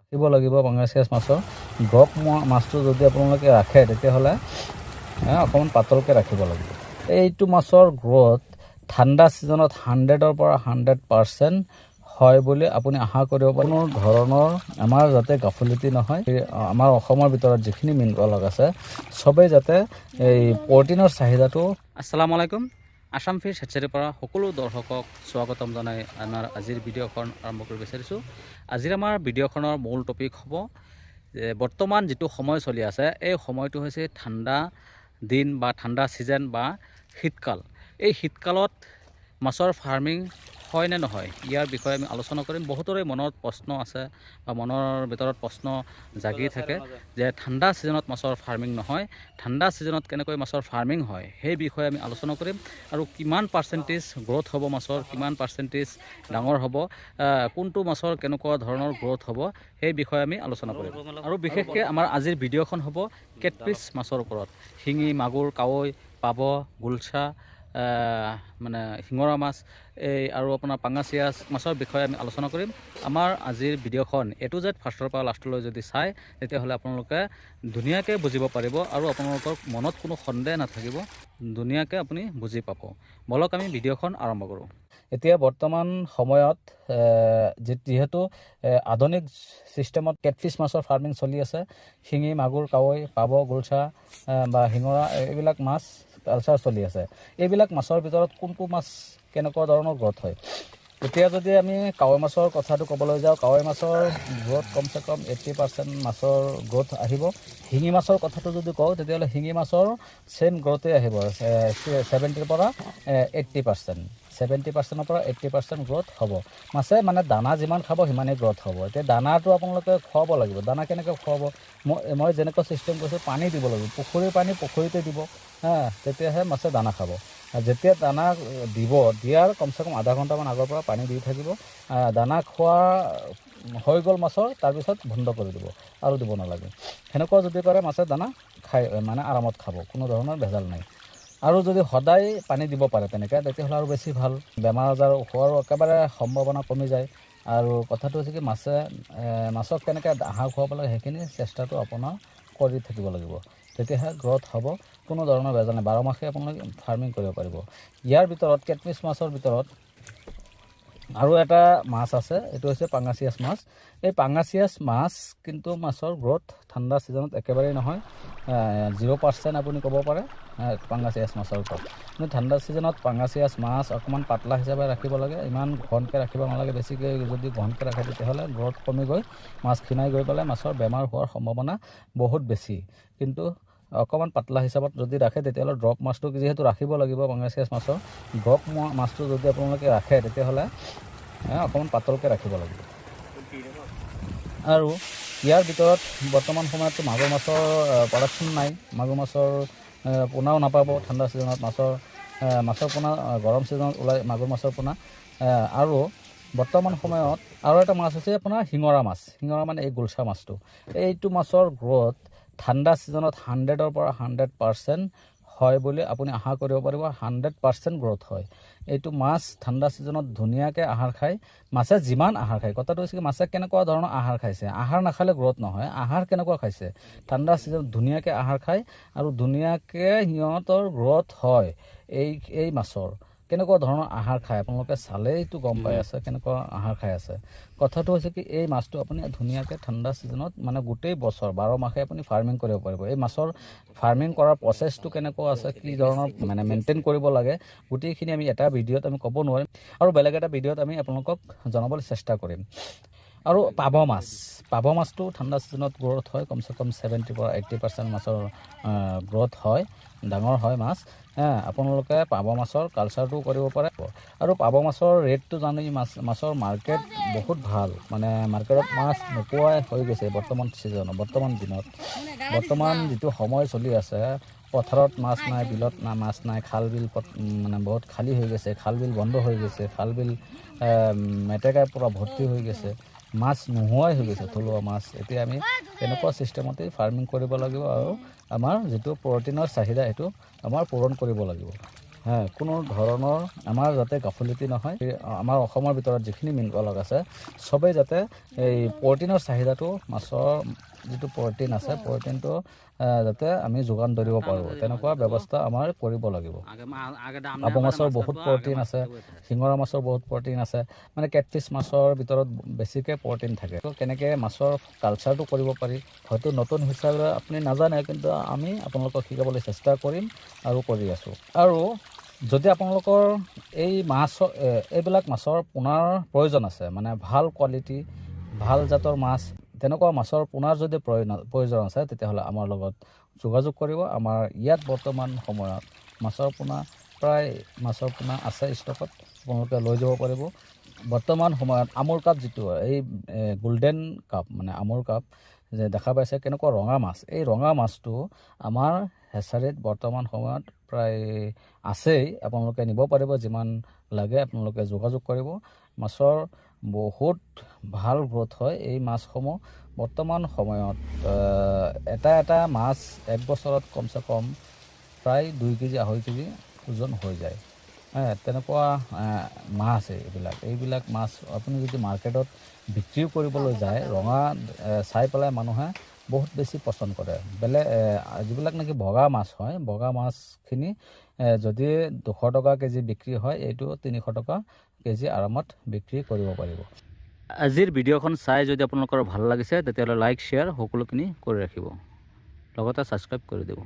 ৰাখিব লাগিব পাঙাচিয়াছ মাছৰ ড্ৰপ মাছটো যদি আপোনালোকে ৰাখে তেতিয়াহ'লে অকণমান পাতলকৈ ৰাখিব লাগিব। এইটো মাছৰ গ্ৰ'থ ঠাণ্ডা ছিজনত 100ৰ পৰা 100% হয় বুলি আপুনি আশা কৰিব পাৰে। কোনো ধৰণৰ আমাৰ যাতে গাফিলতি নহয়, আমাৰ অসমৰ ভিতৰত যিখিনি মীন পালক আছে চবেই যাতে এই প্ৰটিনৰ চাহিদাটো। আসসালামু আলাইকুম, আসাম ফিছ হেটচাৰীৰ পৰা সকলো দৰ্শকক স্বাগতম জনাই আমাৰ আজিৰ ভিডিঅ'খন আৰম্ভ কৰিব বিচাৰিছোঁ। আজিৰ আমাৰ ভিডিঅ'খনৰ মূল টপিক হ'ব যে বৰ্তমান যিটো সময় চলি আছে এই সময়টো হৈছে ঠাণ্ডা দিন বা ঠাণ্ডা ছিজন বা শীতকাল। এই শীতকালত মাছৰ ফাৰ্মিং হয় নে নহয় ইয়াৰ বিষয়ে আমি আলোচনা কৰিম। বহুতৰে মনত প্ৰশ্ন আছে বা মনৰ ভিতৰত প্ৰশ্ন জাগি থাকে যে ঠাণ্ডা ছিজনত মাছৰ ফাৰ্মিং নহয়, ঠাণ্ডা ছিজনত কেনেকৈ মাছৰ ফাৰ্মিং হয় সেই বিষয়ে আমি আলোচনা কৰিম। আৰু কিমান পাৰ্চেণ্টেজ গ্ৰ'থ হ'ব মাছৰ, কিমান পাৰ্চেণ্টেজ ডাঙৰ হ'ব, কোনটো মাছৰ কেনেকুৱা ধৰণৰ গ্ৰ'থ হ'ব সেই বিষয়ে আমি আলোচনা কৰিম। আৰু বিশেষকৈ আমাৰ আজিৰ ভিডিঅ'খন হ'ব কেটফিছ মাছৰ ওপৰত। শিঙি, মাগুৰ, কাৱৈ, পাভ, গুলছা, মানে শিঙৰা মাছ আৰু আপোনাৰ পাঙাচিয়াছ মাছৰ বিষয়ে আমি আলোচনা কৰিম। আমাৰ আজিৰ ভিডিঅ'খন A to Z ফাৰ্ষ্টৰ পৰা লাষ্টলৈ যদি চায় তেতিয়াহ'লে আপোনালোকে ধুনীয়াকৈ বুজিব পাৰিব আৰু আপোনালোকৰ মনত কোনো সন্দেহ নাথাকিব, ধুনীয়াকৈ আপুনি বুজি পাব। বলক আমি ভিডিঅ'খন আৰম্ভ কৰোঁ। এতিয়া বৰ্তমান সময়ত যিহেতু আধুনিক ছিষ্টেমত কেটফিছ মাছৰ ফাৰ্মিং চলি আছে, শিঙি, মাগুৰ, কাৱৈ, পাভ, গুলছা বা শিঙৰা এইবিলাক মাছ কালচাৰ চলি আছে। এইবিলাক মাছৰ ভিতৰত কোনটো মাছ কেনেকুৱা ধৰণৰ গ্ৰ'থ হয়? এতিয়া যদি আমি কাৱৈ মাছৰ কথাটো ক'বলৈ যাওঁ, কাৱৈ মাছৰ গ্ৰ'থ কমচে কম 80% মাছৰ গ্ৰ'থ আহিব। শিঙি মাছৰ কথাটো যদি কওঁ তেতিয়াহ'লে শিঙি মাছৰ ছেম গ্ৰ'থে আহিব, 70ৰ পৰা 80%। 70%ৰ পৰা 80% গ্ৰ'থ হ'ব। মাছে মানে দানা যিমান খাব সিমানেই গ্ৰ'থ হ'ব। এতিয়া দানাটো আপোনালোকে খুৱাব লাগিব। দানা কেনেকৈ খুৱাব? মই যেনেকুৱা ছিষ্টেম কৈছোঁ, পানী দিব লাগিব। পুখুৰীৰ পানী পুখুৰীতে দিব, তেতিয়াহে মাছে দানা খাব। যেতিয়া দানা দিয়াৰ কমচে কম আধা ঘণ্টামান আগৰ পৰা পানী দি থাকিব। দানা খোৱা হৈ গ'ল মাছৰ, তাৰপিছত বন্ধ কৰি দিব আৰু দিব নালাগে। সেনেকুৱা যদি কৰে মাছে দানা খাই মানে আৰামত খাব, কোনো ধৰণৰ ভেজাল নাই। আৰু যদি সদায় পানী দিব পাৰে তেনেকৈ তেতিয়াহ'লে আৰু বেছি ভাল, বেমাৰ আজাৰ হোৱাৰো একেবাৰে সম্ভাৱনা কমি যায়। আৰু কথাটো হৈছে কি মাছক কেনেকৈ আহাৰ খুৱাব লাগে সেইখিনি চেষ্টাটো আপোনাৰ কৰি থাকিব লাগিব, তেতিয়াহে গ্ৰ'থ হ'ব। কোনো ধৰণৰ ভেজাল নাই, 12 মাহে আপোনালোকে ফাৰ্মিং কৰিব পাৰিব। ইয়াৰ ভিতৰত কেটফিছ মাছৰ ভিতৰত আৰু এটা মাছ আছে, এইটো হৈছে পাঙাচিয়াছ মাছ। এই পাঙাচিয়াছ মাছ কিন্তু মাছৰ গ্ৰ'থ ঠাণ্ডা ছিজনত একেবাৰেই নহয়, 0% আপুনি ক'ব পাৰে পাঙাচিয়াছ মাছৰ ওপৰত। কিন্তু ঠাণ্ডা ছিজনত পাঙাচিয়াছ মাছ অকণমান পাতলা হিচাপে ৰাখিব লাগে, ইমান ঘনকৈ ৰাখিব নালাগে। বেছিকৈ যদি ঘনকৈ ৰাখে তেতিয়াহ'লে গ্ৰ'থ কমি গৈ মাছ ক্ষীণাই গৈ পেলাই মাছৰ বেমাৰ হোৱাৰ সম্ভাৱনা বহুত বেছি। কিন্তু অকণমান পাতলা হিচাপত যদি ৰাখে তেতিয়াহ'লে ড্ৰপ মাছটো যিহেতু ৰাখিব লাগিব, পাঙাচিয়াছ মাছৰ ড্ৰপ মাছটো যদি আপোনালোকে ৰাখে তেতিয়াহ'লে অকণমান পাতলকৈ ৰাখিব লাগিব। আৰু ইয়াৰ ভিতৰত বৰ্তমান সময়ততো মাগুৰ মাছৰ প্ৰডাকশ্যন নাই, মাগুৰ মাছৰ পোনাও নাপাব ঠাণ্ডা ছিজনত। মাছৰ পোনা গৰম ছিজনত ওলাই, মাগুৰ মাছৰ পোনা। আৰু বৰ্তমান সময়ত আৰু এটা মাছ হৈছে আপোনাৰ শিঙৰা মাছ। শিঙৰা মানে এই গুলছা মাছটো। এইটো মাছৰ গ্ৰ'থ ঠাণ্ডা ছিজনত 100ৰ পৰা 100% হয় বুলি আপুনি আশা কৰিব পাৰিব। 100% গ্ৰ'থ হয়। এইটো মাছ ঠাণ্ডা ছিজনত ধুনীয়াকৈ আহাৰ খায়। মাছে যিমান আহাৰ খায়, কথাটো হৈছে কি মাছে কেনেকুৱা ধৰণৰ আহাৰ খাইছে। আহাৰ নাখালে গ্ৰ'থ নহয়, আহাৰ কেনেকুৱা খাইছে, ঠাণ্ডা ছিজনত ধুনীয়াকৈ আহাৰ খায় আৰু ধুনীয়াকৈ সিহঁতৰ গ্ৰ'থ হয়। এই মাছৰ কেনেকুৱা ধৰণৰ আহাৰ খায় আপোনালোকে চালেইতো গম পাই আছে কেনেকুৱা আহাৰ খাই আছে। কথাটো হৈছে কি এই মাছটো আপুনি ধুনীয়াকৈ ঠাণ্ডা ছিজনত মানে গোটেই বছৰ 12 মাহে আপুনি ফাৰ্মিং কৰিব পাৰিব। এই মাছৰ ফাৰ্মিং কৰাৰ প্ৰচেছটো কেনেকুৱা আছে, কি ধৰণৰ মানে মেইনটেইন কৰিব লাগে, গোটেইখিনি আমি এটা ভিডিঅ'ত আমি ক'ব নোৱাৰিম আৰু বেলেগ এটা ভিডিঅ'ত আমি আপোনালোকক জনাবলৈ চেষ্টা কৰিম। আৰু পাভ মাছটো ঠাণ্ডা ছিজনত গ্ৰ'থ হয়, কমচে কম 70ৰ পৰা 80% মাছৰ গ্ৰ'থ হয়, ডাঙৰ হয় মাছ। আপোনালোকে পাভ মাছৰ কালচাৰটো কৰিব পাৰে। আৰু পাভ মাছৰ ৰেটটো জানি মাছৰ মাৰ্কেট বহুত ভাল, মানে মাৰ্কেটত মাছ নোপোৱাই হৈ গৈছে বৰ্তমান দিনত। বৰ্তমান যিটো সময় চলি আছে, পথাৰত মাছ নাই, বিলত মাছ নাই, খাল বিল মানে বহুত খালী হৈ গৈছে, খাল বিল বন্ধ হৈ গৈছে, খাল বিল মেটেকাই পূৰা ভৰ্তি হৈ গৈছে, মাছ নোহোৱাই হৈ গৈছে থলুৱা মাছ। এতিয়া আমি তেনেকুৱা ছিষ্টেমতেই ফাৰ্মিং কৰিব লাগিব আৰু আমাৰ যিটো প্ৰটিনৰ চাহিদা সেইটো আমাৰ পূৰণ কৰিব লাগিব। কোনো ধৰণৰ আমাৰ যাতে গাফিলতি নহয়। আমাৰ অসমৰ ভিতৰত যিখিনি মীন পালক আছে চবেই যাতে এই প্ৰটিনৰ চাহিদাটো, মাছৰ যিটো প্ৰটিন আছে, প্ৰটিনটো যাতে আমি যোগান ধৰিব পাৰোঁ, তেনেকুৱা ব্যৱস্থা আমাৰ কৰিব লাগিব। আবু মাছৰ বহুত প্ৰটিন আছে, শিঙৰা মাছৰ বহুত প্ৰটিন আছে, মানে কেটফিছ মাছৰ ভিতৰত বেছিকৈ প্ৰটিন থাকে। তো কেনেকৈ মাছৰ কালচাৰটো কৰিব পাৰি, হয়তো নতুন হিচাপে আপুনি নাজানে, কিন্তু আমি আপোনালোকক শিকাবলৈ চেষ্টা কৰিম আৰু কৰি আছোঁ। আৰু যদি আপোনালোকৰ এই এইবিলাক মাছৰ পোনাৰ প্ৰয়োজন আছে, মানে ভাল কোৱালিটি, ভাল জাতৰ মাছ, তেনেকুৱা মাছৰ পোনাৰ যদি প্ৰয়োজন আছে, তেতিয়াহ'লে আমাৰ লগত যোগাযোগ কৰিব। আমাৰ ইয়াত বৰ্তমান সময়ত মাছৰ পোনা আছে ষ্টকত, আপোনালোকে লৈ যাব পাৰিব। বৰ্তমান সময়ত আমুৰ কাপ যিটো এই গোল্ডেন কাপ, মানে আমুৰ কাপ যে দেখা পাইছে কেনেকুৱা ৰঙা মাছ, এই ৰঙা মাছটো আমাৰ হেচাৰীত বৰ্তমান সময়ত প্ৰায় আছেই। আপোনালোকে নিব পাৰিব, যিমান লাগে আপোনালোকে যোগাযোগ কৰিব। মাছৰ বহুত ভাল গ্ৰোথ হয় এই মাছসমূহ। বৰ্তমান সময়ত এটা মাছ এক বছৰত কমচে কম প্ৰায় 2 কেজি 2.5 কেজি ওজন হৈ যায়। তেনেকুৱা মাছ এইবিলাক মাছ আপুনি যদি মাৰ্কেটত বিক্ৰীও কৰিবলৈ যায়, ৰঙা চাই পেলাই মানুহে বহুত বেছি পচন্দ কৰে। যিবিলাক নেকি বগা মাছ হয়, বগা মাছখিনি যদি 200 টকা কেজি বিক্ৰী হয়, এইটো 300 টকা কেজি আৰামত বিক্ৰী কৰিব পাৰিব। আজিৰ ভিডিঅ'খন চাই যদি আপোনালোকৰ ভাল লাগিছে, তেতিয়াহ'লে লাইক, শ্বেয়াৰ সকলোখিনি কৰি ৰাখিব, লগতে ছাবস্ক্ৰাইব কৰি দিব।